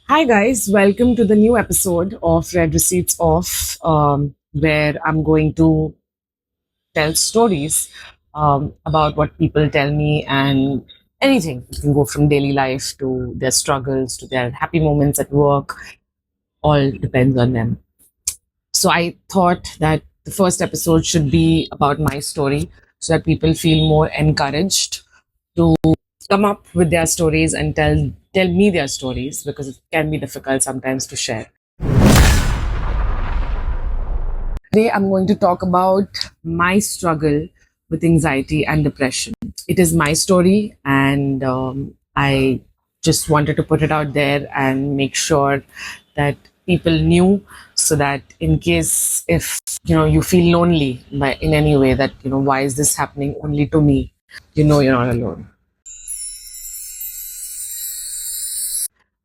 Hi, guys. Welcome to the new episode of Red Receipts Off, where I'm going to tell stories about what people tell me and anything. It can go from daily life to their struggles to their happy moments at work. All depends on them. So I thought that the first episode should be about my story so that people feel more encouraged to come up with their stories and tell me their stories because it can be difficult sometimes to share. Today, I'm going to talk about my struggle with anxiety and depression. It is my story, and I just wanted to put it out there and make sure that people knew, so that in case if you feel lonely by in any way, that why is this happening only to me, you're not alone.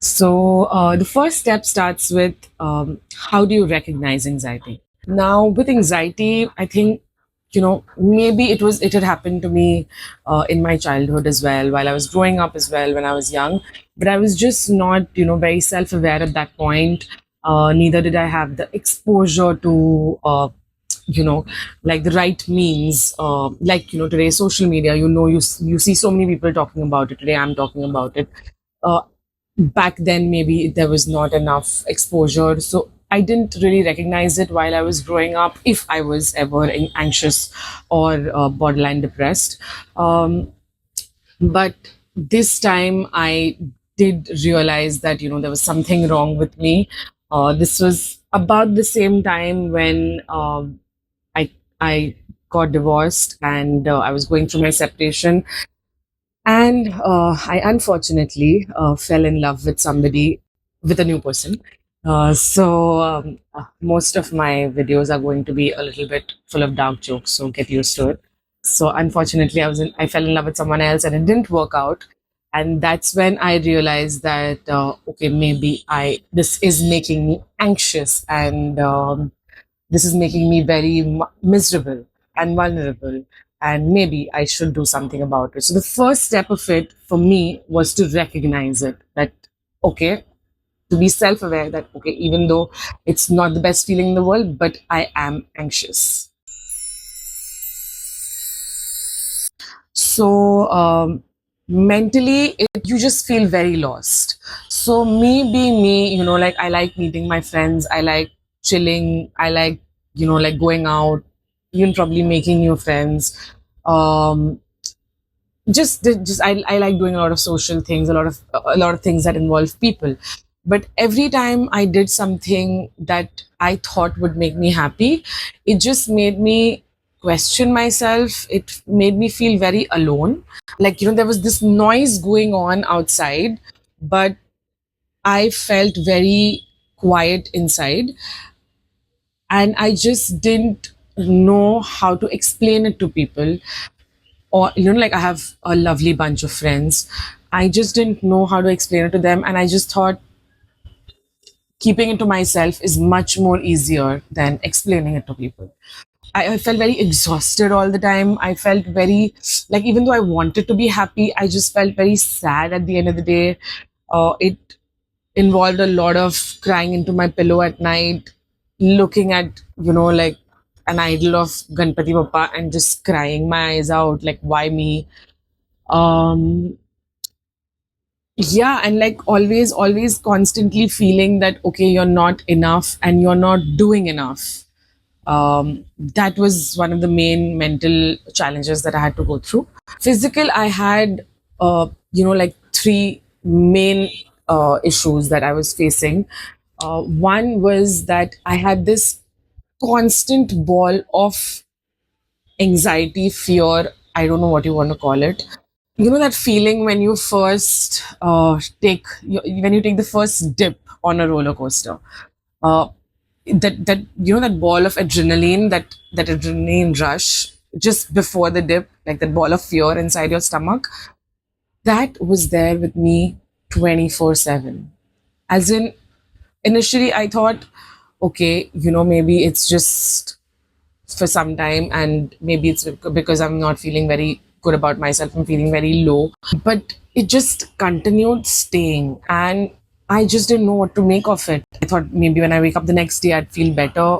So the first step starts with how do you recognize anxiety? Now, with anxiety, I think maybe it had happened to me in my childhood as well, while I was growing up as well when I was young. But I was just not very self-aware at that point. Neither did I have the exposure to like the right means, like today social media. You see so many people talking about it. Today I'm talking about it. Uh, Back then maybe there was not enough exposure, so I didn't really recognize it while I was growing up, if I was ever anxious or borderline depressed. Um, but this time I did realize that there was something wrong with me. This was about the same time when I got divorced, and I was going through my separation, and I unfortunately fell in love with somebody, with a new person. Most of my videos are going to be a little bit full of dark jokes, so get used to it. So unfortunately, I fell in love with someone else, and it didn't work out. And that's when I realized that okay, maybe I this is making me anxious, and this is making me very miserable and vulnerable, and maybe I should do something about it. So the first step of it for me was to recognize it, that okay, to be self-aware that okay, even though it's not the best feeling in the world, but I am anxious. So mentally, you just feel very lost. So me being me, like I like meeting my friends, I like chilling, I like like going out, even probably making new friends. Um, I like doing a lot of social things, a lot of things that involve people. But every time I did something that I thought would make me happy, it just made me question myself. It made me feel very alone. Like there was this noise going on outside, but I felt very quiet inside, and I just didn't know how to explain it to people. Or like I have a lovely bunch of friends, I just didn't know how to explain it to them, and I just thought keeping it to myself is much more easier than explaining it to people. I felt very exhausted all the time. I felt very, like, even though I wanted to be happy, I just felt very sad at the end of the day. It involved a lot of crying into my pillow at night, looking at like an idol of Ganpati Bappa and just crying my eyes out, like, why me? um yeah, and like always constantly feeling that okay, you're not enough and you're not doing enough. That was one of the main mental challenges that I had to go through. Physical, I had like three main issues that I was facing. One was that I had this constant ball of anxiety, fear, I don't know what you want to call it. That feeling when you first when you take the first dip on a roller coaster. Uh, that that ball of adrenaline, that adrenaline rush just before the dip, like that ball of fear inside your stomach, that was there with me 24/7. As in, initially I thought, okay, maybe it's just for some time, and maybe it's because I'm not feeling very good about myself, I'm feeling very low. But it just continued staying, and I just didn't know what to make of it. I thought maybe when I wake up the next day, I'd feel better.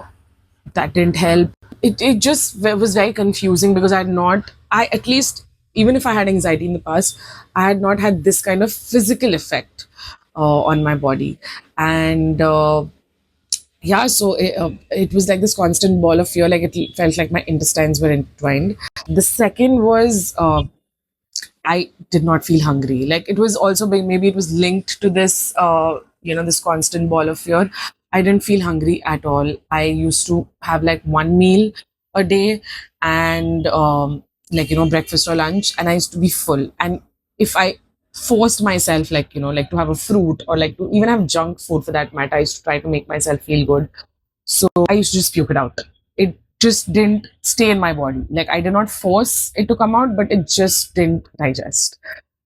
That didn't help. It just was very confusing because I had not, I at least, even if I had anxiety in the past, I had not had this kind of physical effect on my body. And yeah, so it was like this constant ball of fear, like it felt like my intestines were entwined. The second was I did not feel hungry. Like it was also maybe it was linked to this, this constant ball of fear. I didn't feel hungry at all. I used to have like one meal a day and like, breakfast or lunch, and I used to be full. And if I forced myself, like, like to have a fruit or like to even have junk food for that matter, I used to try to make myself feel good. So I used to just puke it out. It just didn't stay in my body. Like I did not force it to come out, but it just didn't digest.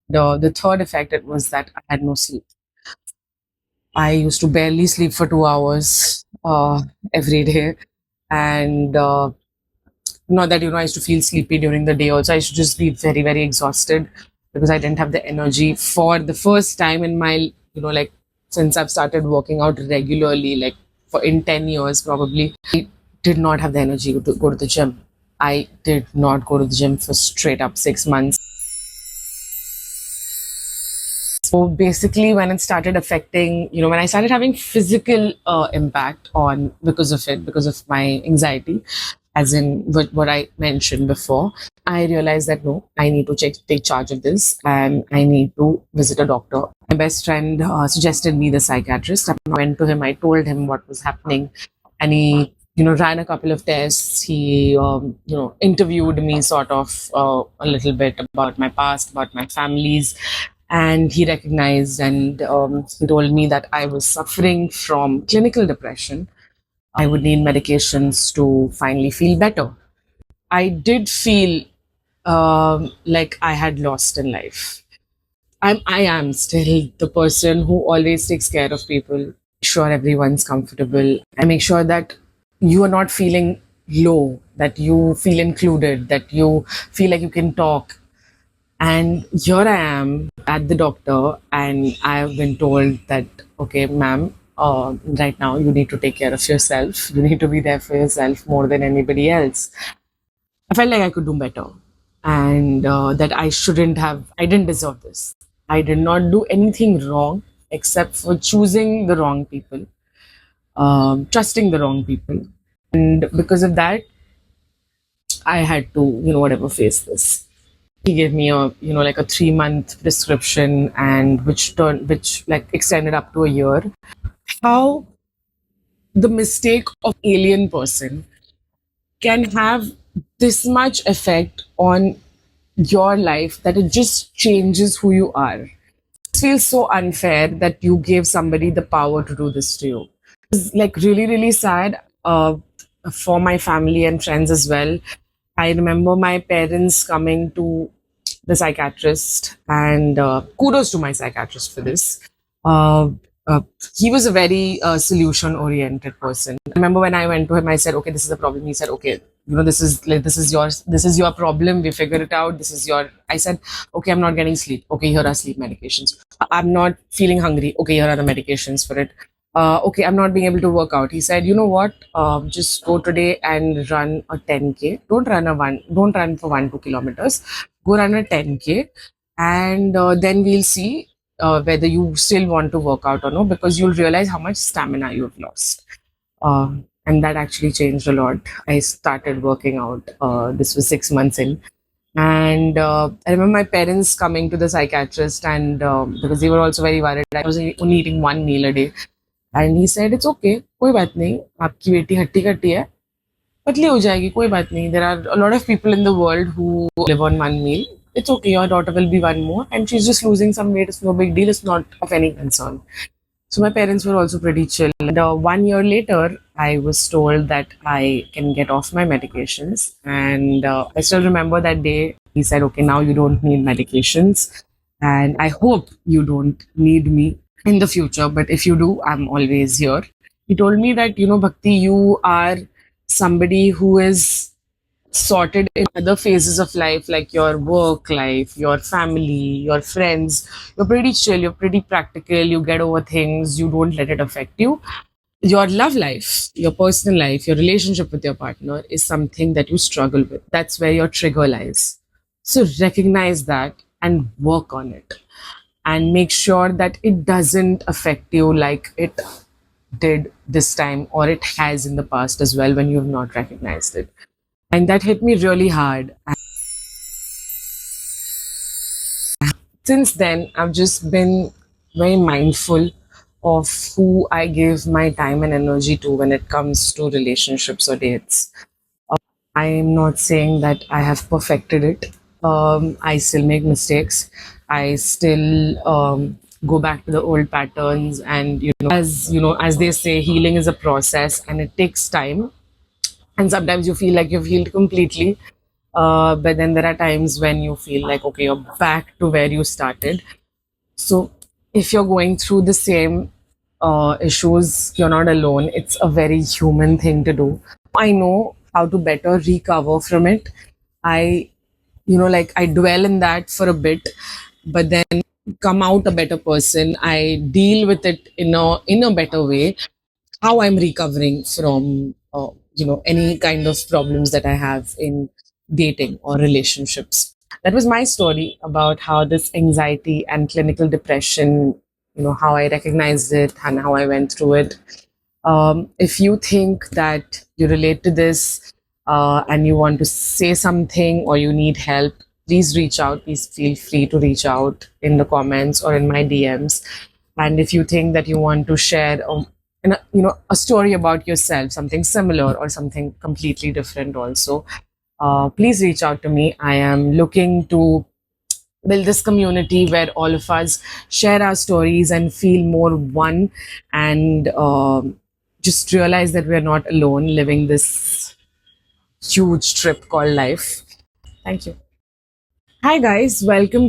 The third effect it was that I had no sleep. I used to barely sleep for 2 hours every day, and not that I used to feel sleepy during the day. Also, I used to just be very very exhausted because I didn't have the energy for the first time in my like since I've started working out regularly, like for in 10 years probably. I did not have the energy to go to the gym. I did not go to the gym for straight up 6 months. So basically, when it started affecting, when I started having physical impact on because of it, because of my anxiety, as in what I mentioned before, I realized that no, I need to take charge of this and I need to visit a doctor. My best friend suggested me the psychiatrist. I went to him, I told him what was happening, and he, ran a couple of tests. He, interviewed me sort of a little bit about my past, about my families, and he recognized and he told me that I was suffering from clinical depression. I would need medications to finally feel better. I did feel like I had lost in life. I am still the person who always takes care of people, sure everyone's comfortable. I make sure that you are not feeling low, that you feel included, that you feel like you can talk. And here I am at the doctor, and I've been told that, okay, ma'am, right now you need to take care of yourself. You need to be there for yourself more than anybody else. I felt like I could do better, and that I didn't deserve this. I did not do anything wrong except for choosing the wrong people, trusting the wrong people. And because of that, I had to, whatever, face this. He gave me a like a 3 month prescription, and which like extended up to a year. How the mistake of alien person can have this much effect on your life that it just changes who you are. It feels so unfair that you gave somebody the power to do this to you. It's like really really sad for my family and friends as well. I remember my parents coming to the psychiatrist, and kudos to my psychiatrist for this. Uh, uh, he was a very solution oriented person. I remember when I went to him, I said, "Okay, this is a problem." He said, "Okay, this is your problem. We figured it out. This is your." I said, "Okay, I'm not getting sleep. Okay, here are sleep medications. I'm not feeling hungry. Okay, here are the medications for it. Okay, I'm not being able to work out." He said, "You know what? Just go today and run a 10K. Don't run for 1 2 kilometers. Go run a 10K, and then we'll see whether you still want to work out or no, because you'll realize how much stamina you've lost." And that actually changed a lot. I started working out. This was 6 months in. And I remember my parents coming to the psychiatrist, and because they were also very worried. I was only eating one meal a day. And he said, "It's okay, कोई बात नहीं, आपकी बेटी हट्टी कट्टी है, पतली हो जाएगी, कोई बात नहीं. There are a lot of people in the world who live on one meal. It's okay, your daughter will be one more, and she's just losing some weight. It's no big deal. It's not of any concern." So my parents were also pretty chill. And 1 year later, I was told that I can get off my medications. And I still remember that day. He said, "Okay, now you don't need medications. And I hope you don't need me in the future. But if you do, I'm always here." He told me that, Bhakti, you are somebody who is sorted in other phases of life, like your work life, your family, your friends, you're pretty chill, you're pretty practical, you get over things, you don't let it affect you. Your love life, your personal life, your relationship with your partner is something that you struggle with. That's where your trigger lies. So recognize that and work on it, and make sure that it doesn't affect you like it did this time, or it has in the past as well when you have not recognized it. And that hit me really hard. And since then, I've just been very mindful of who I give my time and energy to when it comes to relationships or dates. I am not saying that I have perfected it. I still make mistakes. I still go back to the old patterns, and as they say, healing is a process and it takes time. And sometimes you feel like you've healed completely, but then there are times when you feel like, okay, you're back to where you started. So if you're going through the same issues, you're not alone. It's a very human thing to do. I know how to better recover from it. I, like I dwell in that for a bit, but then come out a better person. I deal with it in a better way. How I'm recovering from, any kind of problems that I have in dating or relationships. That was my story about how this anxiety and clinical depression, how I recognized it and how I went through it. If you think that you relate to this, and you want to say something or you need help, please reach out. Please feel free to reach out in the comments or in my DMs. And if you think that you want to share, a story about yourself, something similar or something completely different, also, please reach out to me. I am looking to build this community where all of us share our stories and feel more one, and just realize that we're not alone living this huge trip called life. Thank you. Hi, guys. Welcome